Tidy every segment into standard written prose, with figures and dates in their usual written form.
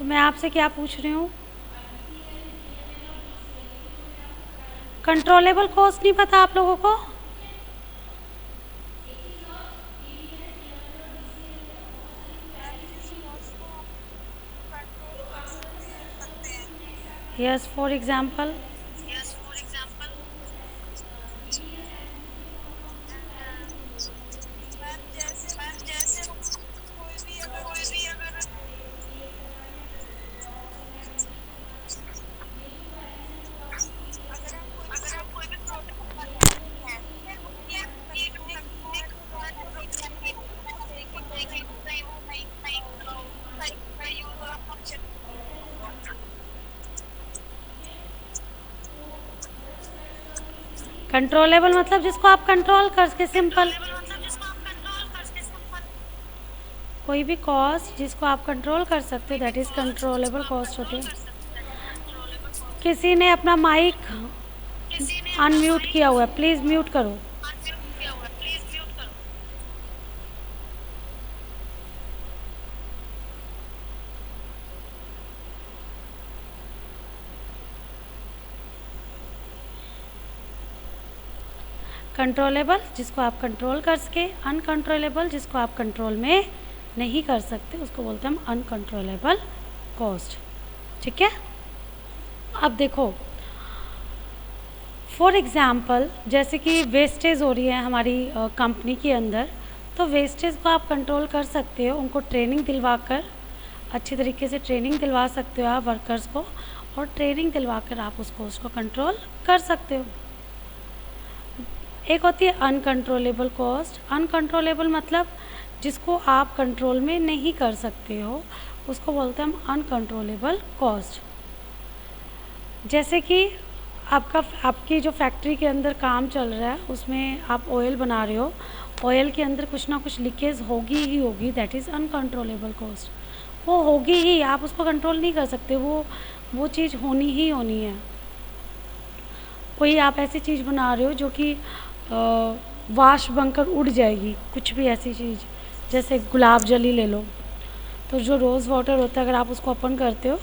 तो मैं आपसे क्या पूछ रही हूँ, कंट्रोलेबल कॉस्ट नहीं पता आप लोगों को? Yes, for example. कंट्रोलेबल मतलब जिसको आप कंट्रोल करके, सिंपल। कोई भी कॉस्ट जिसको आप कंट्रोल कर सकते हो दैट इज़ कंट्रोलेबल कॉस्ट होती है। किसी ने अपना माइक अनम्यूट किया हुआ है, प्लीज़ म्यूट करो। कंट्रोलेबल जिसको आप कंट्रोल कर सके, अनकंट्रोलेबल जिसको आप कंट्रोल में नहीं कर सकते उसको बोलते हैं हम अनकंट्रोलेबल कॉस्ट। ठीक है, अब देखो फॉर एग्ज़ाम्पल जैसे कि वेस्टेज हो रही है हमारी कंपनी के अंदर, तो वेस्टेज को आप कंट्रोल कर सकते हो, उनको ट्रेनिंग दिलवा कर, अच्छी तरीके से ट्रेनिंग दिलवा सकते हो आप वर्कर्स को, और ट्रेनिंग दिलवा कर आप उस कॉस्ट को कंट्रोल कर सकते हो। एक होती है अनकंट्रोलेबल कॉस्ट। अनकंट्रोलेबल मतलब जिसको आप कंट्रोल में नहीं कर सकते हो उसको बोलते हैं हम अनकंट्रोलेबल कॉस्ट। जैसे कि आपकी जो फैक्ट्री के अंदर काम चल रहा है उसमें आप ऑयल बना रहे हो, ऑयल के अंदर कुछ ना कुछ लीकेज होगी ही होगी, दैट इज़ अनकंट्रोलेबल कॉस्ट। वो होगी ही, आप उसको कंट्रोल नहीं कर सकते, वो चीज़ होनी ही होनी है। कोई आप ऐसी चीज़ बना रहे हो जो कि वाश बनकर उड़ जाएगी, कुछ भी ऐसी चीज़, जैसे गुलाब जल ही ले लो, तो जो रोज़ वाटर होता है अगर आप उसको ओपन करते हो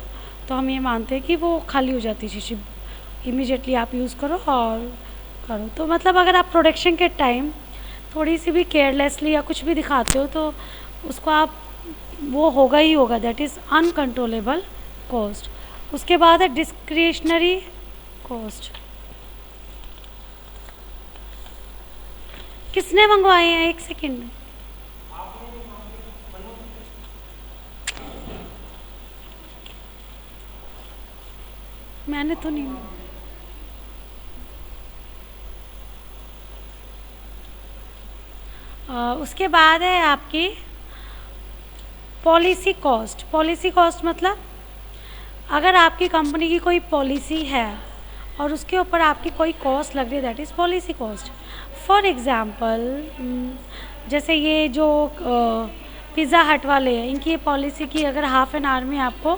तो हम ये मानते हैं कि वो खाली हो जाती है शीशी, इमीडिएटली आप यूज़ करो और करो। तो मतलब अगर आप प्रोडक्शन के टाइम थोड़ी सी भी केयरलेसली या कुछ भी दिखाते हो तो उसको आप, वो होगा ही होगा, दैट इज़ अनकंट्रोलेबल कॉस्ट। उसके बाद है डिस्क्रिशनरी कॉस्ट। किसने मंगवाए हैं, एक सेकेंड। मैंने तो नहीं। उसके बाद है आपकी पॉलिसी कॉस्ट। पॉलिसी कॉस्ट मतलब अगर आपकी कंपनी की कोई पॉलिसी है और उसके ऊपर आपकी कोई कॉस्ट लग रही है, that is policy cost. For example जैसे ये जो पिज़्ज़ा हट वाले हैं, इनकी ये पॉलिसी की अगर हाफ एन आवर में आपको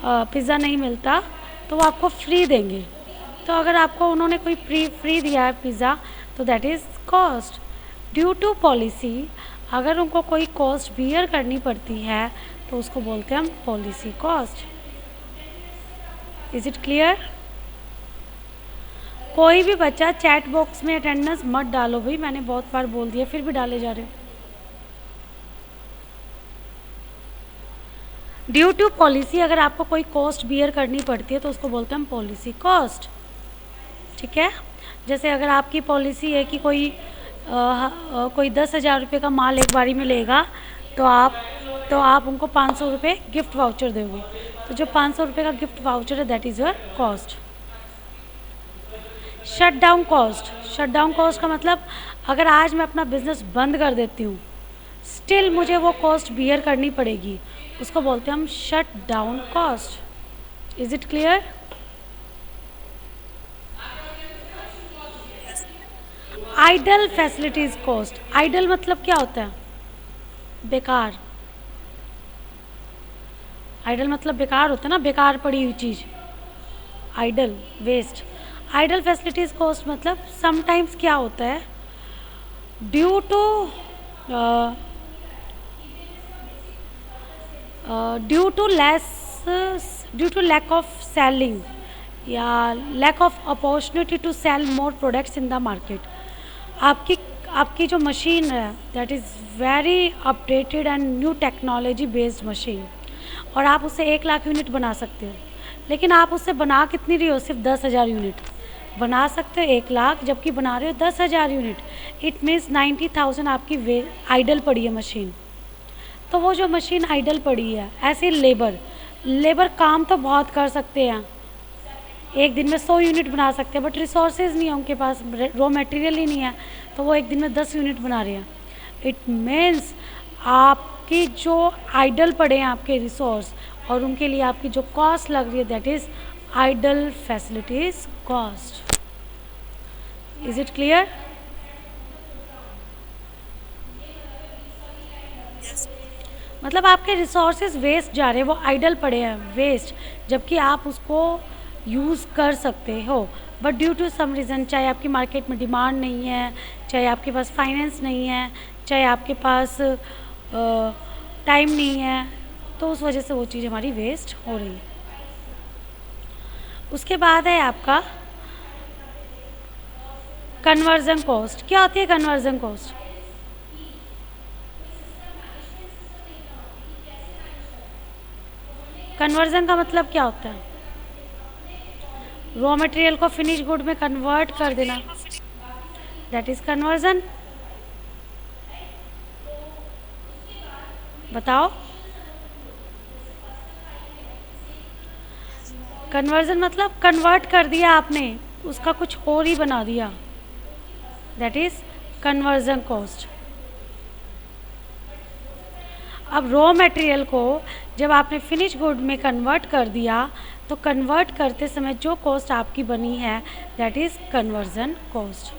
पिज़्ज़ा नहीं मिलता तो वो आपको फ्री देंगे। तो अगर आपको उन्होंने कोई फ्री दिया है पिज़्ज़ा तो that is cost due to policy. अगर उनको कोई कॉस्ट बियर करनी पड़ती है तो उसको बोलते हैं हम policy cost. Is it clear? कोई भी बच्चा चैट बॉक्स में अटेंडेंस मत डालो भाई, मैंने बहुत बार बोल दिया फिर भी डाले जा रहे हो। ड्यू टू पॉलिसी अगर आपको कोई कॉस्ट बियर करनी पड़ती है तो उसको बोलते हैं हम पॉलिसी कॉस्ट। ठीक है, जैसे अगर आपकी पॉलिसी है कि कोई 10,000 रुपये का माल एक बारी में लेगा तो आप उनको 500 रुपये गिफ्ट वाउचर दोगे, तो जो 500 रुपये का गिफ्ट वाउचर है that is your cost. Shut down cost. Shut down cost का मतलब अगर आज मैं अपना बिजनेस बंद कर देती हूँ स्टिल मुझे वो कॉस्ट बियर करनी पड़ेगी, उसको बोलते हैं हम shut down cost. Is it clear? Idle facilities cost. Idle मतलब क्या होता है? बेकार। आइडल मतलब बेकार होता है ना, बेकार पड़ी हुई चीज़, idle, waste. Idle facilities cost मतलब समटाइम्स क्या होता है, due to less due to lack of selling या lack of opportunity to sell more products in the market, आपकी जो मशीन है that is very updated and new technology based machine, और आप उससे 1 लाख यूनिट बना सकते हो, लेकिन आप उससे बना कितनी रही हो? सिर्फ 10,000 यूनिट बना सकते हो 1 लाख, जबकि बना रहे हो 10,000 यूनिट। इट मीन्स 90,000 आपकी आइडल पड़ी है मशीन। तो वो जो मशीन आइडल पड़ी है, ऐसे लेबर काम तो बहुत कर सकते हैं, एक दिन में 100 यूनिट बना सकते हैं, बट रिसोर्सेज नहीं है उनके पास, रॉ मटेरियल ही नहीं है, तो वो एक दिन में 10 यूनिट बना रहे हैं। इट मीन्स आपकी जो आइडल पड़े हैं आपके रिसोर्स, और उनके लिए आपकी जो कॉस्ट लग रही है that is idle facilities cost. Is it clear? मतलब आपके रिसोर्सेज वेस्ट जा रहे हैं, वो आइडल पड़े हैं वेस्ट, जबकि आप उसको यूज़ कर सकते हो, but due to some reason, चाहे आपकी मार्केट में डिमांड नहीं है, चाहे आपके पास फाइनेंस नहीं है, चाहे आपके पास टाइम नहीं है, तो उस वजह से वो चीज़ हमारी वेस्ट हो रही है। उसके बाद है आपका कन्वर्जन कॉस्ट। क्या होती है कन्वर्जन कॉस्ट? कन्वर्जन का मतलब क्या होता है? रॉ मटेरियल को फिनिश गुड में कन्वर्ट कर देना, दैट इज कन्वर्जन। बताओ, कन्वर्जन मतलब कन्वर्ट कर दिया आपने, उसका कुछ और ही बना दिया, दैट इज कन्वर्जन कॉस्ट। अब रॉ मटेरियल को जब आपने फिनिश गुड में कन्वर्ट कर दिया, तो कन्वर्ट करते समय जो कॉस्ट आपकी बनी है that is conversion cost.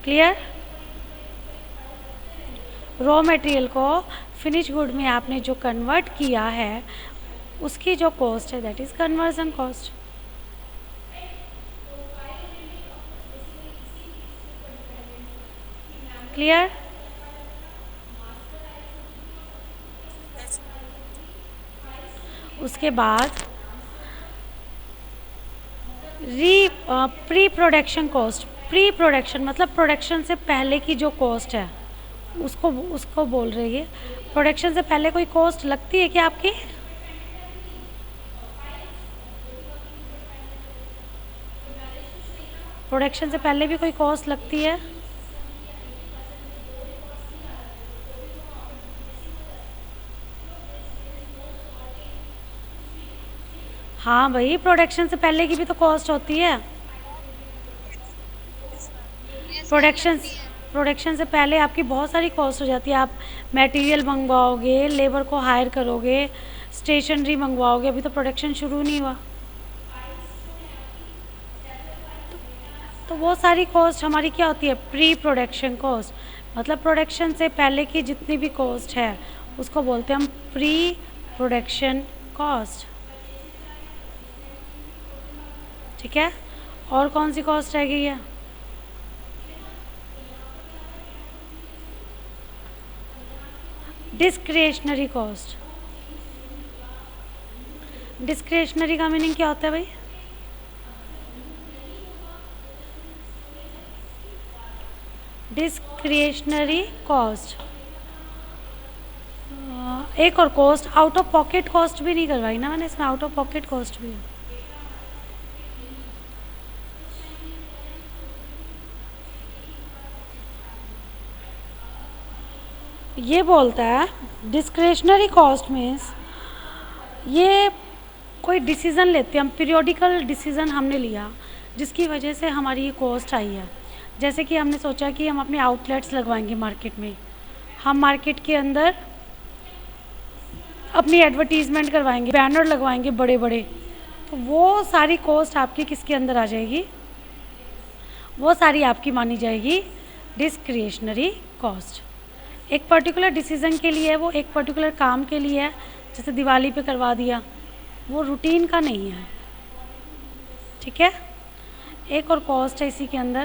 Clear? Raw material को फिनिश गुड में आपने जो कन्वर्ट किया है उसकी जो कॉस्ट है that is conversion cost. Clear? उसके बाद pre production cost. Pre production मतलब प्रोडक्शन से पहले की जो कॉस्ट है उसको बोल रही है। प्रोडक्शन से पहले कोई कॉस्ट लगती है क्या आपकी? प्रोडक्शन से पहले भी कोई कॉस्ट लगती है? हाँ भाई, प्रोडक्शन से पहले की भी तो कॉस्ट होती है। प्रोडक्शन से पहले आपकी बहुत सारी कॉस्ट हो जाती है। आप मटेरियल मंगवाओगे, लेबर को हायर करोगे, स्टेशनरी मंगवाओगे, अभी तो प्रोडक्शन शुरू नहीं हुआ। तो वो सारी कॉस्ट हमारी क्या होती है? Pre production cost. मतलब प्रोडक्शन से पहले की जितनी भी कॉस्ट है उसको बोलते हैं हम प्री प्रोडक्शन कॉस्ट। ठीक है? और कौन सी कॉस्ट रह गई है? Discretionary cost. डिस्क्रिशनरी का मीनिंग क्या होता है भाई? Discretionary cost. एक और cost out of pocket cost भी नहीं करवाई ना मैंने, इसमें आउट ऑफ पॉकेट कॉस्ट भी है। ये बोलता है डिस्क्रिशनरी कॉस्ट मीन्स ये कोई डिसीज़न लेते हैं हम, पीरियोडिकल डिसीज़न हमने लिया जिसकी वजह से हमारी ये कॉस्ट आई है। जैसे कि हमने सोचा कि हम अपने आउटलेट्स लगवाएंगे मार्केट में, हम मार्केट के अंदर अपनी एडवर्टीज़मेंट करवाएंगे, बैनर लगवाएंगे बड़े बड़े, तो वो सारी कॉस्ट आपकी किसके अंदर आ जाएगी? वो सारी आपकी मानी जाएगी डिस्क्रिशनरी कॉस्ट। एक पर्टिकुलर डिसीज़न के लिए है, वो एक पर्टिकुलर काम के लिए है, जैसे दिवाली पे करवा दिया, वो रूटीन का नहीं है। ठीक है? एक और कॉस्ट है इसी के अंदर,